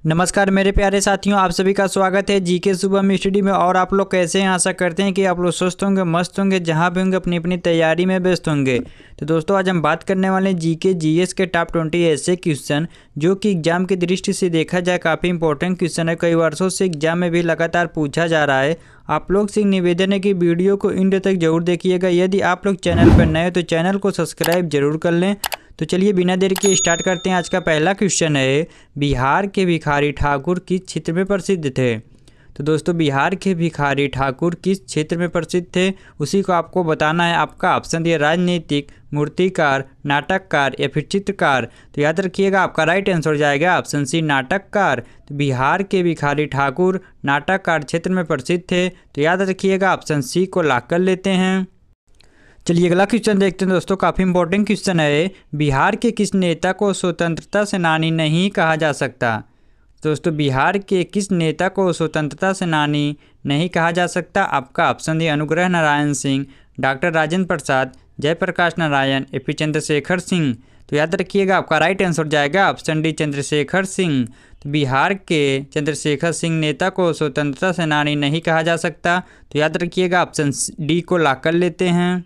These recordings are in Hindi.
नमस्कार मेरे प्यारे साथियों, आप सभी का स्वागत है जीके सुबह स्टडी में। और आप लोग कैसे हैं? आशा करते हैं कि आप लोग स्वस्थ होंगे, मस्त होंगे, जहां भी होंगे अपनी अपनी तैयारी में व्यस्त होंगे। तो दोस्तों, आज हम बात करने वाले हैं जीके जीएस के टॉप 20 ऐसे क्वेश्चन जो कि एग्जाम की दृष्टि से देखा जाए काफ़ी इंपॉर्टेंट क्वेश्चन है। कई वर्षों से एग्जाम में भी लगातार पूछा जा रहा है। आप लोग से निवेदन है कि वीडियो को एंड तक जरूर देखिएगा। यदि आप लोग चैनल पर नए हो तो चैनल को सब्सक्राइब जरूर कर लें। तो चलिए बिना देरी के स्टार्ट करते हैं। आज का पहला क्वेश्चन है, बिहार के भिखारी ठाकुर किस क्षेत्र में प्रसिद्ध थे? तो दोस्तों, बिहार के भिखारी ठाकुर किस क्षेत्र में प्रसिद्ध थे, उसी को आपको बताना है। आपका ऑप्शन दिया राजनीतिक, मूर्तिकार, नाटककार या फिर चित्रकार। तो याद रखिएगा, आपका राइट आंसर हो जाएगा ऑप्शन सी, नाटककार। तो बिहार के भिखारी ठाकुर नाटककार क्षेत्र में प्रसिद्ध थे। तो याद रखिएगा, ऑप्शन सी को लॉक कर लेते हैं। चलिए अगला क्वेश्चन देखते हैं दोस्तों, काफ़ी इंपॉर्टेंट क्वेश्चन है। बिहार के किस नेता को स्वतंत्रता सेनानी नहीं कहा जा सकता? दोस्तों, बिहार के किस नेता को स्वतंत्रता सेनानी नहीं कहा जा सकता? आपका ऑप्शन है अनुग्रह नारायण सिंह, डॉक्टर राजेंद्र प्रसाद, जयप्रकाश नारायण या फिर चंद्रशेखर सिंह। तो याद रखिएगा, आपका राइट आंसर जाएगा ऑप्शन डी, चंद्रशेखर सिंह। तो बिहार के चंद्रशेखर सिंह नेता को स्वतंत्रता सेनानी नहीं कहा जा सकता। तो याद रखिएगा, ऑप्शन डी को लॉक कर लेते हैं।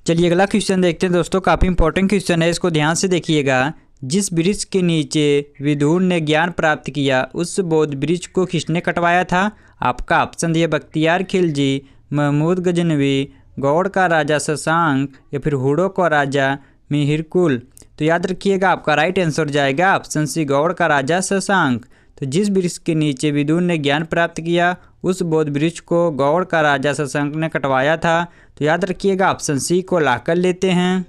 चलिए अगला क्वेश्चन देखते हैं दोस्तों, काफ़ी इंपॉर्टेंट क्वेश्चन है, इसको ध्यान से देखिएगा। जिस वृक्ष के नीचे विदुर ने ज्ञान प्राप्त किया, उस बोध वृक्ष को किसने कटवाया था? आपका ऑप्शन दिया बख्तियार खिलजी, महमूद गजनवी, गौड़ का राजा शशांक या फिर हुडो का राजा मिहिरकुल। तो याद रखिएगा, आपका राइट आंसर जाएगा ऑप्शन सी, गौड़ का राजा शशांक। तो जिस वृक्ष के नीचे विदुर ने ज्ञान प्राप्त किया, उस बोध वृक्ष को गौड़ का राजा शशांक ने कटवाया था। तो याद रखिएगा, ऑप्शन सी को लॉक कर लेते हैं।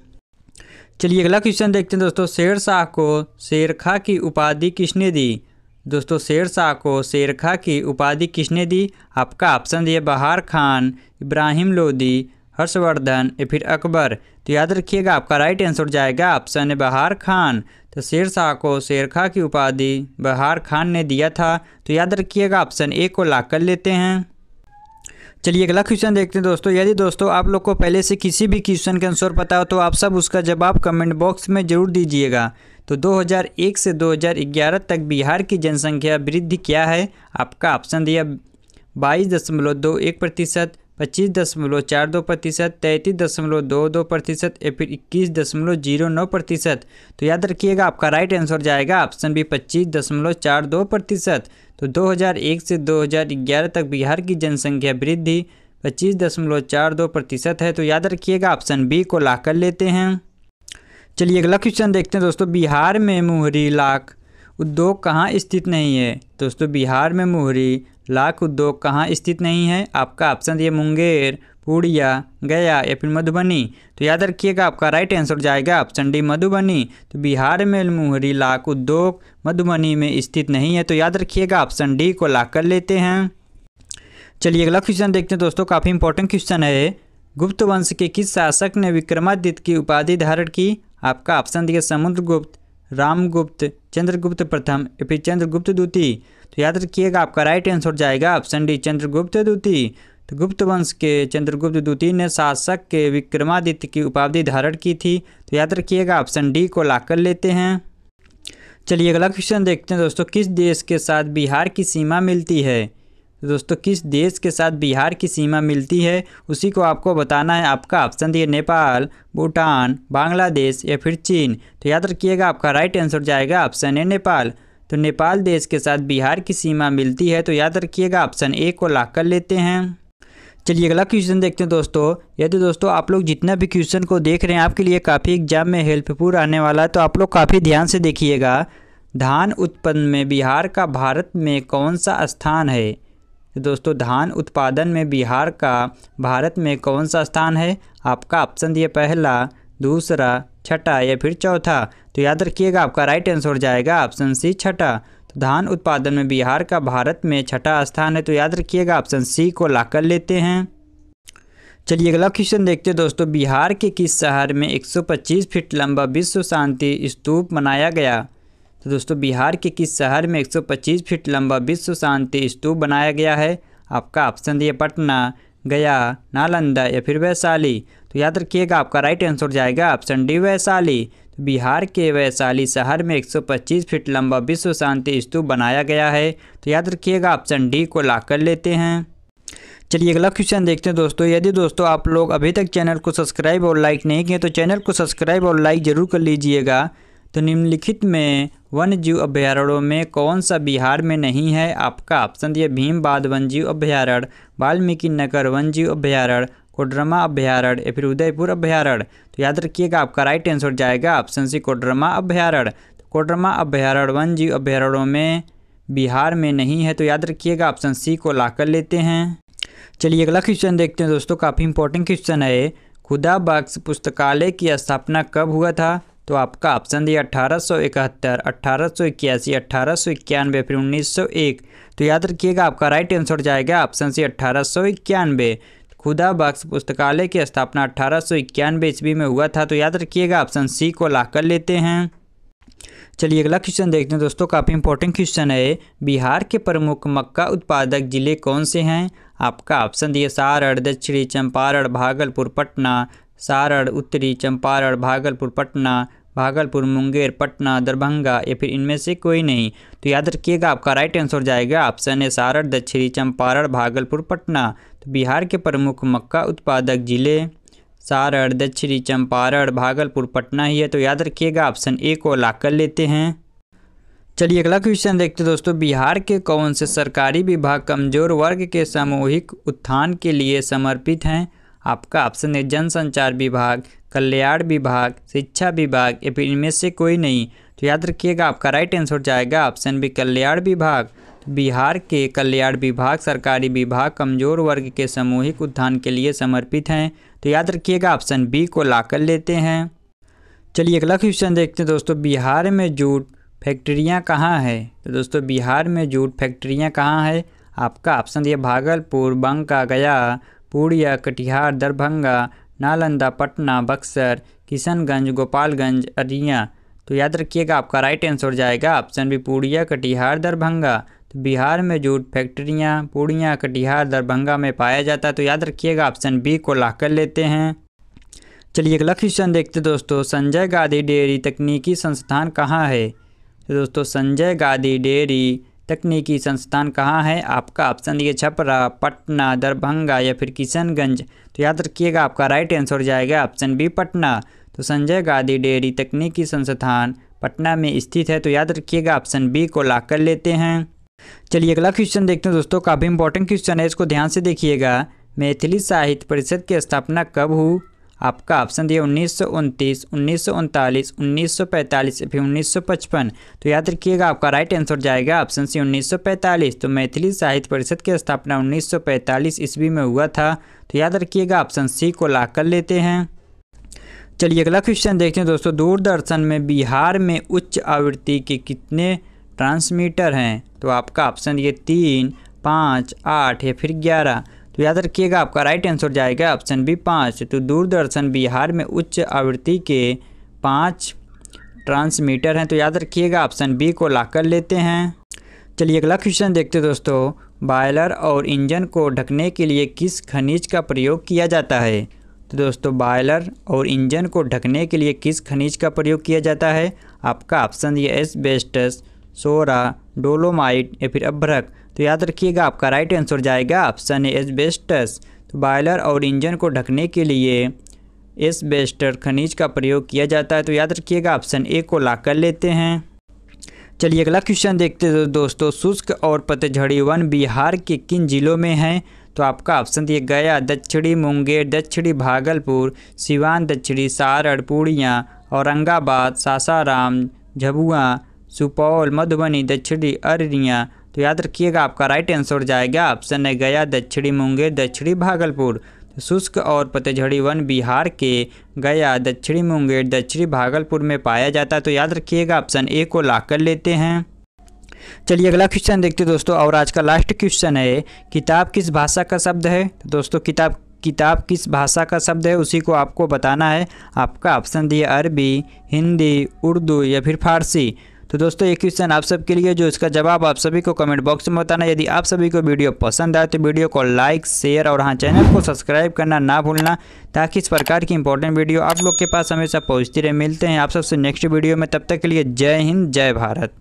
चलिए अगला क्वेश्चन देखते हैं दोस्तों, शेरशाह को शेरखां की उपाधि किसने दी? दोस्तों, शेरशाह को शेरखां की उपाधि किसने दी? आपका ऑप्शन दिए बहार खान, इब्राहिम लोदी, हर्षवर्धन या फिर अकबर। तो याद रखिएगा, आपका राइट आंसर जाएगा ऑप्शन है बहार खान। तो शेरशाह को शेरखां की उपाधि बहार खान ने दिया था। तो याद रखिएगा, ऑप्शन ए को लॉक कर लेते हैं। चलिए अगला क्वेश्चन देखते हैं दोस्तों। यदि दोस्तों आप लोग को पहले से किसी भी क्वेश्चन का आंसर पता हो तो आप सब उसका जवाब कमेंट बॉक्स में जरूर दीजिएगा। तो 2001 से 2011 तक बिहार की जनसंख्या वृद्धि क्या है? आपका ऑप्शन दिया 22.21%, 25.42%, 33.22% या फिर 21.09%। तो याद रखिएगा, आपका राइट आंसर जाएगा ऑप्शन बी, 25.42%। तो 2001 से 2011 तक बिहार की जनसंख्या वृद्धि 25.42% है। तो याद रखिएगा, ऑप्शन बी को लॉक कर लेते हैं। चलिए अगला क्वेश्चन देखते हैं दोस्तों, बिहार में मोहरी लाख उद्योग कहाँ स्थित नहीं है? दोस्तों, बिहार में मोहरी लाख उद्योग कहाँ स्थित नहीं है? आपका ऑप्शन दिए मुंगेर, पूर्णिया, गया या फिर मधुबनी। तो याद रखिएगा, आपका राइट आंसर जाएगा ऑप्शन डी, मधुबनी। तो बिहार में मोहरी लाख उद्योग मधुबनी में स्थित नहीं है। तो याद रखिएगा, ऑप्शन डी को लॉक कर लेते हैं। चलिए अगला क्वेश्चन देखते हैं दोस्तों, काफ़ी इंपॉर्टेंट क्वेश्चन है। गुप्त वंश के किस शासक ने विक्रमादित्य की उपाधि धारण की? आपका ऑप्शन दिया समुद्रगुप्त, रामगुप्त, चंद्रगुप्त प्रथम या फिर चंद्रगुप्त द्वितीय। तो याद रखिएगा, आपका राइट आंसर जाएगा ऑप्शन डी, चंद्रगुप्त द्वितीय। तो गुप्त वंश के चंद्रगुप्त द्वितीय ने शासक के विक्रमादित्य की उपाधि धारण की थी। तो याद रखिएगा, ऑप्शन डी को लॉक कर लेते हैं। चलिए अगला क्वेश्चन देखते हैं दोस्तों, किस देश के साथ बिहार की सीमा मिलती है? तो दोस्तों, किस देश के साथ बिहार की सीमा मिलती है, उसी को आपको बताना है। आपका ऑप्शन दिए नेपाल, भूटान, बांग्लादेश या फिर चीन। तो याद रखिएगा, आपका राइट आंसर जाएगा ऑप्शन ए, नेपाल। तो नेपाल देश के साथ बिहार की सीमा मिलती है। तो याद रखिएगा, ऑप्शन ए को लॉक कर लेते हैं। चलिए अगला क्वेश्चन देखते हैं दोस्तों। यदि दोस्तों आप लोग जितना भी क्वेश्चन को देख रहे हैं, आपके लिए काफ़ी एग्जाम में हेल्पफुल आने वाला है, तो आप लोग काफ़ी ध्यान से देखिएगा। धान उत्पादन में बिहार का भारत में कौन सा स्थान है? तो दोस्तों, धान उत्पादन में बिहार का भारत में कौन सा स्थान है? आपका ऑप्शन दिए पहला, दूसरा, छठा या फिर चौथा। तो याद रखिएगा, आपका राइट आंसर जाएगा ऑप्शन सी, छठा। तो धान उत्पादन में बिहार का भारत में छठा स्थान है। तो याद रखिएगा, ऑप्शन सी को लॉक कर लेते हैं। चलिए अगला क्वेश्चन देखते हैं दोस्तों, बिहार के किस शहर में 125 फीट लंबा विश्व शांति स्तूप बनाया गया? तो दोस्तों, बिहार के किस शहर में 125 फीट लंबा विश्व शांति स्तूप बनाया गया है? आपका ऑप्शन दिए पटना, गया, नालंदा या फिर वैशाली। तो याद रखिएगा, आपका राइट आंसर जाएगा ऑप्शन डी, वैशाली। तो बिहार के वैशाली शहर में 125 फीट लंबा विश्व शांति स्तूप बनाया गया है। तो याद रखिएगा ऑप्शन डी को लॉक कर लेते हैं। चलिए अगला क्वेश्चन देखते हैं दोस्तों। यदि दोस्तों आप लोग अभी तक चैनल को सब्सक्राइब और लाइक नहीं किए तो चैनल को सब्सक्राइब और लाइक जरूर कर लीजिएगा। तो निम्नलिखित में वन्य जीव अभ्यारण्यों में कौन सा बिहार में नहीं है? आपका ऑप्शन दिए भीमबाध वन्य जीव अभ्यारण्य, वाल्मीकि नगर वन्य जीव अभ्यारण्य, कोडरमा अभ्यारण्य या फिर उदयपुर अभ्यारण्य। तो याद रखिएगा आपका राइट आंसर जाएगा ऑप्शन सी कोडरमा अभ्यारण्य। तो कोडरमा अभ्यारण्य वन्य जीव अभ्यारण्यों में बिहार में नहीं है। तो याद रखिएगा ऑप्शन सी को लॉक कर लेते हैं। चलिए अगला क्वेश्चन देखते हैं दोस्तों। काफ़ी इंपॉर्टेंट क्वेश्चन है। खुदा बख्श पुस्तकालय की स्थापना कब हुआ था? तो आपका ऑप्शन दिया 1871, 1881, 1891 फिर 1901। तो याद रखिएगा आपका राइट आंसर जाएगा ऑप्शन सी 1891। खुदा बख्श पुस्तकालय की स्थापना 1891 ईस्वी में हुआ था। तो याद रखिएगा ऑप्शन सी को लॉक कर लेते हैं। चलिए अगला क्वेश्चन देखते हैं दोस्तों। काफ़ी इंपॉर्टेंट क्वेश्चन है। बिहार के प्रमुख मक्का उत्पादक जिले कौन से हैं? आपका ऑप्शन दिए सारण, दक्षिणी चंपारण, भागलपुर, पटना, सारण, उत्तरी चंपारण, भागलपुर, पटना, भागलपुर, मुंगेर, पटना, दरभंगा या फिर इनमें से कोई नहीं। तो याद रखिएगा आपका राइट आंसर जाएगा ऑप्शन है सारण, दक्षिणी चंपारण, भागलपुर, पटना। तो बिहार के प्रमुख मक्का उत्पादक जिले सारण, दक्षिणी चंपारण, भागलपुर, पटना ही है। तो याद रखिएगा ऑप्शन ए को लॉक कर लेते हैं। चलिए अगला क्वेश्चन देखते हैं दोस्तों। बिहार के कौन से सरकारी विभाग कमजोर वर्ग के सामूहिक उत्थान के लिए समर्पित हैं? आपका ऑप्शन है जनसंचार विभाग, कल्याण विभाग, शिक्षा विभाग या फिर इनमें से कोई नहीं। तो याद रखिएगा आपका राइट आंसर जाएगा ऑप्शन बी कल्याण विभाग। तो बिहार के कल्याण विभाग सरकारी विभाग कमजोर वर्ग के सामूहिक उत्थान के लिए समर्पित हैं। तो याद रखिएगा ऑप्शन बी को लॉक कर लेते हैं। चलिए अगला क्वेश्चन देखते हैं दोस्तों। बिहार में जूट फैक्ट्रियाँ कहाँ है? तो दोस्तों बिहार में जूट फैक्ट्रियाँ कहाँ है? आपका ऑप्शन दिया भागलपुर, बांका, गया, पूर्णिया, कटिहार, दरभंगा, नालंदा, पटना, बक्सर, किशनगंज, गोपालगंज, अररिया। तो याद रखिएगा आपका राइट आंसर जाएगा ऑप्शन बी पूर्णिया, कटिहार, दरभंगा। तो बिहार में जूट फैक्ट्रियाँ पूर्णिया, कटिहार, दरभंगा में पाया जाता है। तो याद रखिएगा ऑप्शन बी को लॉक कर लेते हैं। चलिए अगला क्वेश्चन देखते दोस्तों। संजय गांधी डेयरी तकनीकी संस्थान कहाँ है? तो दोस्तों संजय गांधी डेयरी तकनीकी संस्थान कहाँ है? आपका ऑप्शन दिए छपरा, पटना, दरभंगा या फिर किशनगंज। तो याद रखिएगा आपका राइट आंसर जाएगा ऑप्शन बी पटना। तो संजय गांधी डेयरी तकनीकी संस्थान पटना में स्थित है। तो याद रखिएगा ऑप्शन बी को लॉक कर लेते हैं। चलिए अगला क्वेश्चन देखते हैं दोस्तों। काफ़ी इंपॉर्टेंट क्वेश्चन है, इसको ध्यान से देखिएगा। मैथिली साहित्य परिषद की स्थापना कब हुई? आपका ऑप्शन दिया 1929, 1939, 1945 फिर 1955। तो याद रखिएगा आपका राइट आंसर जाएगा ऑप्शन सी 1945। तो मैथिली साहित्य परिषद की स्थापना 1945 ईस्वी में हुआ था। तो याद रखिएगा ऑप्शन सी को लॉक कर लेते हैं। चलिए अगला क्वेश्चन देखते हैं दोस्तों। दूरदर्शन में बिहार में उच्च आवृत्ति के कितने ट्रांसमीटर हैं? तो आपका ऑप्शन ये 3, 5, 8 या फिर 11। तो याद रखिएगा आपका राइट आंसर जाएगा ऑप्शन बी 5। तो दूरदर्शन बिहार में उच्च आवृत्ति के 5 ट्रांसमीटर हैं। तो याद रखिएगा ऑप्शन बी को लॉक कर लेते हैं। चलिए अगला क्वेश्चन देखते दोस्तों। बॉयलर और इंजन को ढकने के लिए किस खनिज का प्रयोग किया जाता है? तो दोस्तों बॉयलर और इंजन को ढकने के लिए किस खनिज का प्रयोग किया जाता है? आपका ऑप्शन ये एस्बेस्टस, सोरा, डोलोमाइट या फिर अभ्रक। तो याद रखिएगा आपका राइट आंसर जाएगा ऑप्शन ए एस्बेस्टस। तो बॉयलर और इंजन को ढकने के लिए एस्बेस्टस खनिज का प्रयोग किया जाता है। तो याद रखिएगा ऑप्शन ए को लॉक कर लेते हैं। चलिए अगला क्वेश्चन देखते हैं दोस्तों। शुष्क और पतझड़ी वन बिहार के किन जिलों में हैं? तो आपका ऑप्शन दिए गया, दक्षिणी मुंगेर, दक्षिणी भागलपुर, सिवान, दक्षिणी सारण, पूर्णिया, औरंगाबाद, सासाराम, झाबुआ, सुपौल, मधुबनी, दक्षिणी अररिया। तो याद रखिएगा आपका राइट आंसर जाएगा ऑप्शन है गया, दक्षिणी मुंगेर, दक्षिणी भागलपुर। तो शुष्क और पतझड़ी वन बिहार के गया, दक्षिणी मुंगेर, दक्षिणी भागलपुर में पाया जाता है। तो याद रखिएगा ऑप्शन ए को लॉक कर लेते हैं। चलिए अगला क्वेश्चन देखते हैं दोस्तों। और आज का लास्ट क्वेश्चन है, किताब किस भाषा का शब्द है? तो दोस्तों किताब किस भाषा का शब्द है उसी को आपको बताना है। आपका ऑप्शन दिया अरबी, हिंदी, उर्दू या फिर फारसी। तो दोस्तों एक क्वेश्चन आप सबके लिए, जो इसका जवाब आप सभी को कमेंट बॉक्स में बताना। यदि आप सभी को वीडियो पसंद आए तो वीडियो को लाइक, शेयर और हाँ चैनल को सब्सक्राइब करना ना भूलना, ताकि इस प्रकार की इंपॉर्टेंट वीडियो आप लोग के पास हमेशा पहुँचती रहे। मिलते हैं आप सबसे नेक्स्ट वीडियो में, तब तक के लिए जय हिंद, जय भारत।